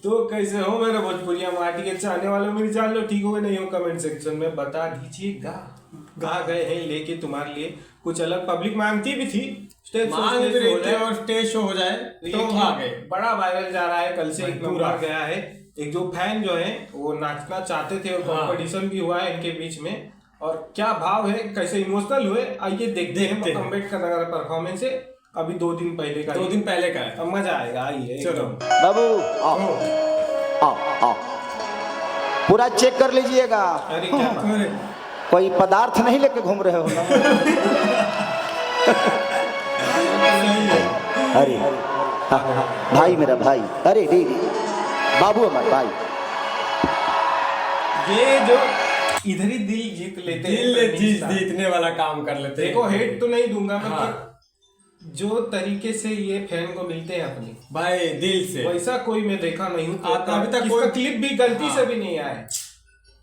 तो कैसे हो मेरे भोजपुरिया माटी के चाहने वालों, मेरी जान लो ठीक हो गए नहीं हो कमेंट सेक्शन में बता दीजिएगा। कहाँ गए हैं लेके तुम्हारे लिए कुछ अलग, पब्लिक मांगती भी थी मांग भी रही थी और स्टेज शो हो जाए तो आ गए। बड़ा वायरल जा रहा है, कल से एक नंबर गया है। एक जो फैन जो है वो नाचना चाहते थे और कॉम्पिटिशन भी हुआ है इनके बीच में, और क्या भाव है, कैसे इमोशनल हुए, आइए देखते हैं अम्बेडकर नगर परफॉर्मेंस है। अभी 2 दिन पहले का है, अब मजा आएगा। आइए चलो बाबू आओ आओ आओ, पूरा चेक कर लीजिएगा। अरे क्या बात? कोई पदार्थ नहीं लेके घूम रहे हो ना? अरे भाई मेरा भाई, अरे रे बाबू हमारा भाई, ये जो इधर ही दिल जीत लेते हैं, जीतने वाला काम कर लेते हैं। देखो हेट तो नहीं दूंगा मैं, पर जो तरीके से ये फैन को मिलते हैं अपने भाई दिल से, वैसा कोई मैं देखा नहीं हूँ। अभी तक कोई क्लिप भी गलती से भी नहीं आया।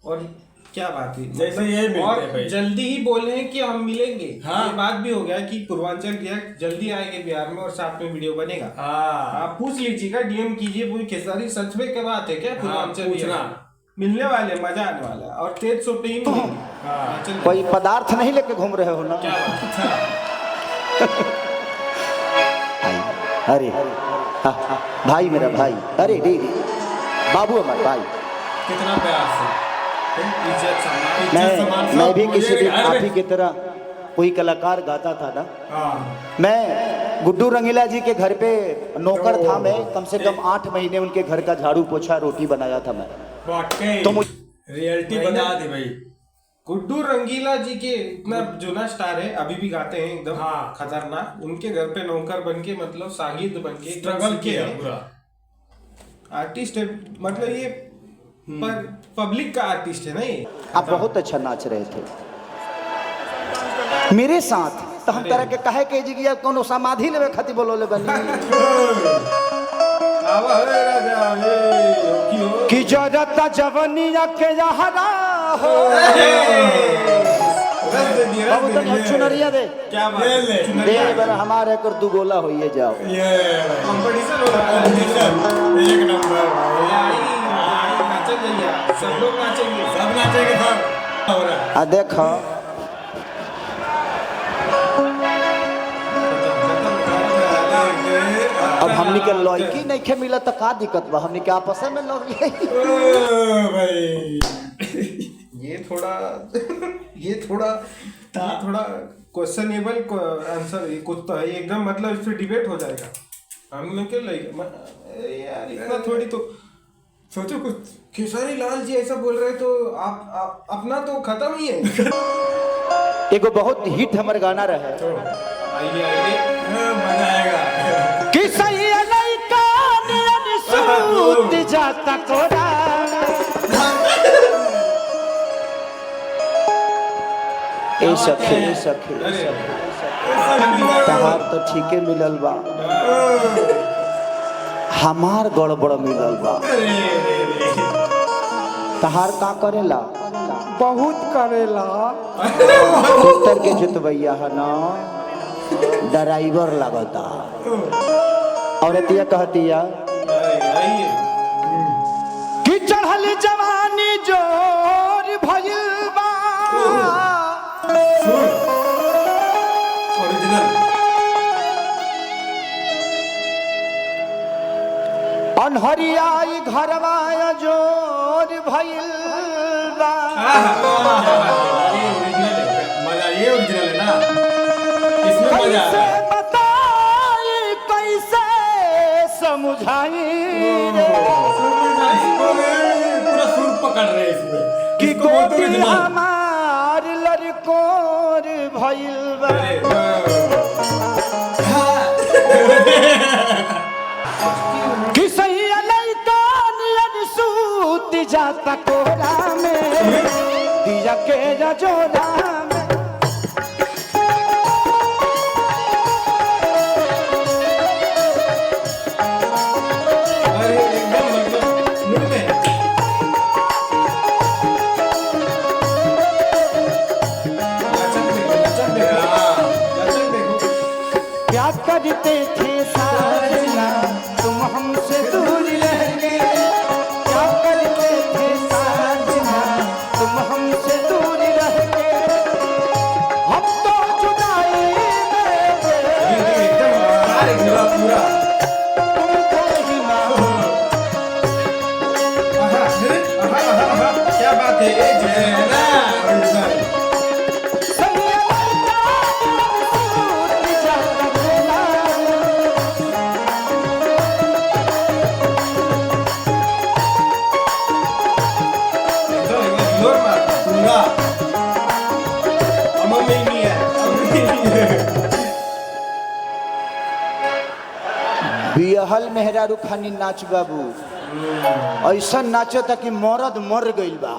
और क्या बात है, जैसे ये मिलते और हैं भाई। जल्दी ही बोले हैं कि हम मिलेंगे। हाँ। ये बात भी हो गया कि पूर्वांचल रिएक्ट जल्दी आएंगे बिहार में और साथ में वीडियो बनेगा। आप पूछ लीजिएगा, डीएम कीजिए पूरी खेसारी, सच में क्या बात है क्या पूर्वांचल मिलने वाले, मजा आने वाला है। और तेज सो पे ही मिलेंगे। कोई पदार्थ नहीं लेके घूम रहे हो ना? क्या बात अरे भाई मेरा भाई, अरे रे बाबू हमारा भाई, कितना प्यार से मैं भी किसी दिन आप ही की तरह कोई कलाकार गाता था ना। मैं गुड्डू रंगीला जी के घर पे नौकर था। मैं कम से कम 8 महीने उनके घर का झाड़ू पोछा रोटी बनाया था मैं। तो मुझे रियलिटी बता दी भाई। गुड्डू रंगीला जी के इतना जुना स्टार है, अभी भी गाते हैं एकदम खतरनाक। उनके घर पे नौकर बनके, मतलब सागिद बनके स्ट्रगल किया पूरा। आर्टिस्ट है, मतलब ये पर पब्लिक का आर्टिस्ट है ना ये। आप बहुत अच्छा नाच रहे थे मेरे साथ, तो हम तरह के कहे के जी की कोनो समाधि लेवे खातिर बोलोले बनी कि जरता जवनिया के जहरा हो। बाबू तो चुनरिया दे, क्या बात दे बरा हमारे कर दू गोला होइए जाओ। ये कंपटीशन हो रहा है, एक नंबर सब लोग नाचेंगे, सब नाचेंगे, सब हो रहा है। आ देखो अब हमनी के लड़की नहीं खे मिला तो का दिक्कत बा, हमनी के आपस में लड़ लिए। भाई ये थोड़ा क्वेश्चनेबल आंसर कुछ तो है एकदम, मतलब इस पे डिबेट हो जाएगा। हम लोग क्या लगे यार, इतना थोड़ी तो सोचो। कुछ खेसारी लाल जी ऐसा बोल रहे तो आप अपना तो खत्म ही है। एगो बहुत हिट हमारे गाना रहे, आइए मजा आएगा। कि सही लइका नियन सूत जाता कोरा। ए सखी तहार तो ठीके मिलल बा, हमार गड़बड़ मिलल बा। तहार का करेला? बहुत करेला। ट्रैक्टर के जोतवैया है ना, ड्राइवर लगता। औरतिया कहतिया कि चढ़ल जवानी जोर भइल बा, अनहरियाई घरवा जोर भइल बा। ये ओरिजिनल है ना, इसमें मजा कैसे बताई कैसे समझाई पूरा सुर पकड़ रहे हैं इसमें कि गोदी हमार लड़कोर भइल बा। कि सही लइका नियन सूत जाता कोरा में, दिया के जोरा में। क्या करते थे साजना तुम हमसे दूर रह गए। मेहराल मेहरारू खानी नाच बाबू ऐसा नाचो था कि मरद मर गइल बा।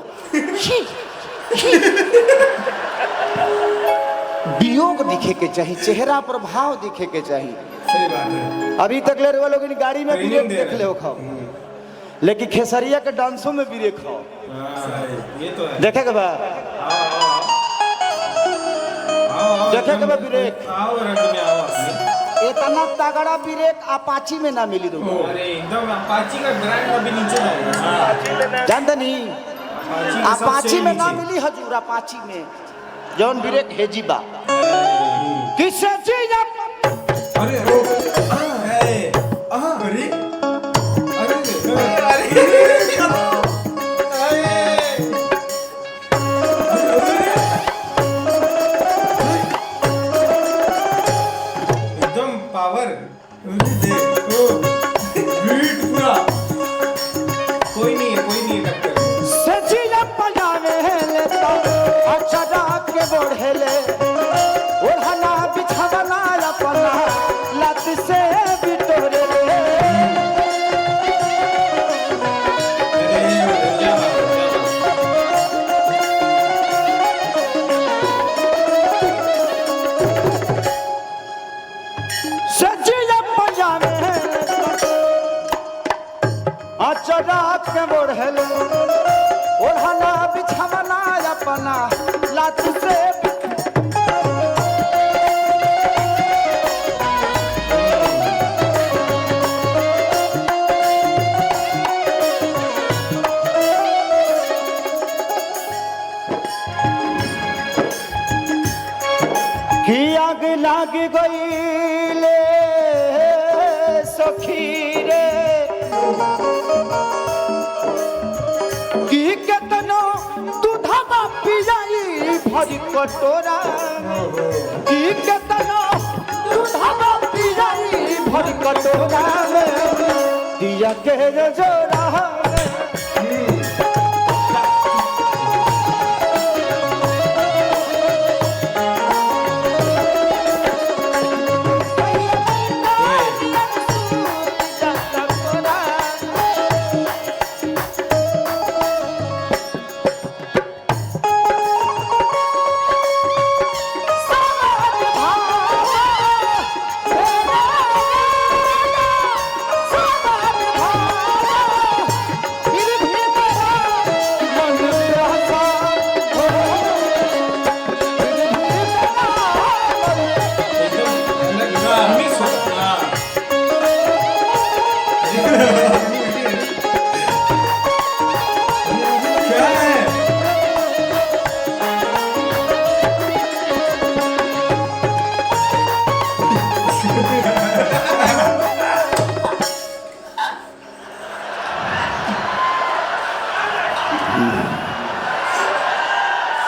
वियोग दिखे के चाहिए, चेहरा पर भाव दिखे के चाहिए। सही बात है। अभी तक ले लोग गाड़ी में ब्रेक देख ले खाओ, लेकिन खेसरिया के डांसों में ब्रेक खाओ। ये तो है। देखे के बाद देखे के बाद ब्रेक आओ रंग में आओ। इतना तगड़ा ब्रेक अपाची में ना मिली दो। अरे एकदम अपाची का ब्रांड अभी नीचे जाएगा। जानते नहीं अपाची में ना मिली हजूर, अपाची में जौन ब्रेक हेजीबा किसे चीज। अरे एकदम पावर पूरा कोई नहीं है टक्कर। सचिया पजावे ले तो अच्छा रात के बोढ़ेले ओढ़ना बिछावना अपना लत से बिटोरे ले। सचिया पजावे अच्छा रात के बोढ़ेले ओढ़ना बिछावना अपना लात से। कि आग लाग गई ले सखी रे कि केतनो दूधवा पियाई भरी कटोरा, कि केतनो दूधवा पियाई भरी कटोरा में दिया के जोरा।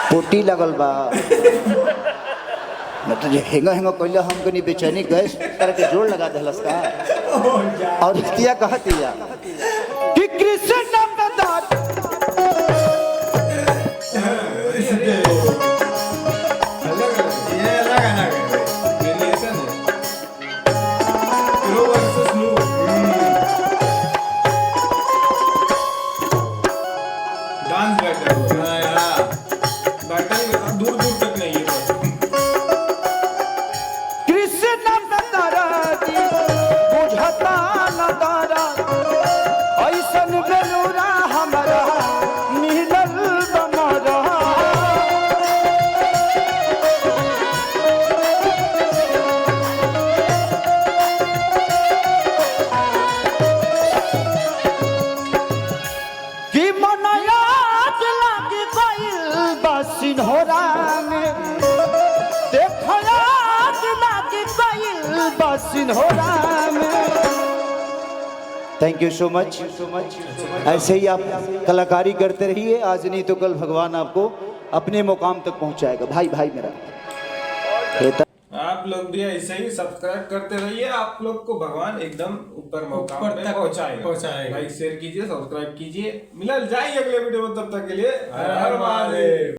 पोटी लगल बा न तो हेंगा हेंगा कहले हमको नहीं बेचैनी गैस करके जोड़ लगा दहलस का। और किया कहतिया कि कृष्ण नंददार थैंक यू सो मच। ऐसे ही आप कलाकारी करते रहिए, आज नहीं तो कल भगवान आपको अपने मुकाम तक पहुंचाएगा। भाई भाई मेरा आप लोग भी ऐसे ही सब्सक्राइब करते रहिए, आप लोग को भगवान एकदम ऊपर मुकाम पे पहुंचाएगा। लाइक शेयर कीजिए, सब्सक्राइब कीजिए। मिलल जाए अगले वीडियो में, तब तक के लिए हर हर महादेव।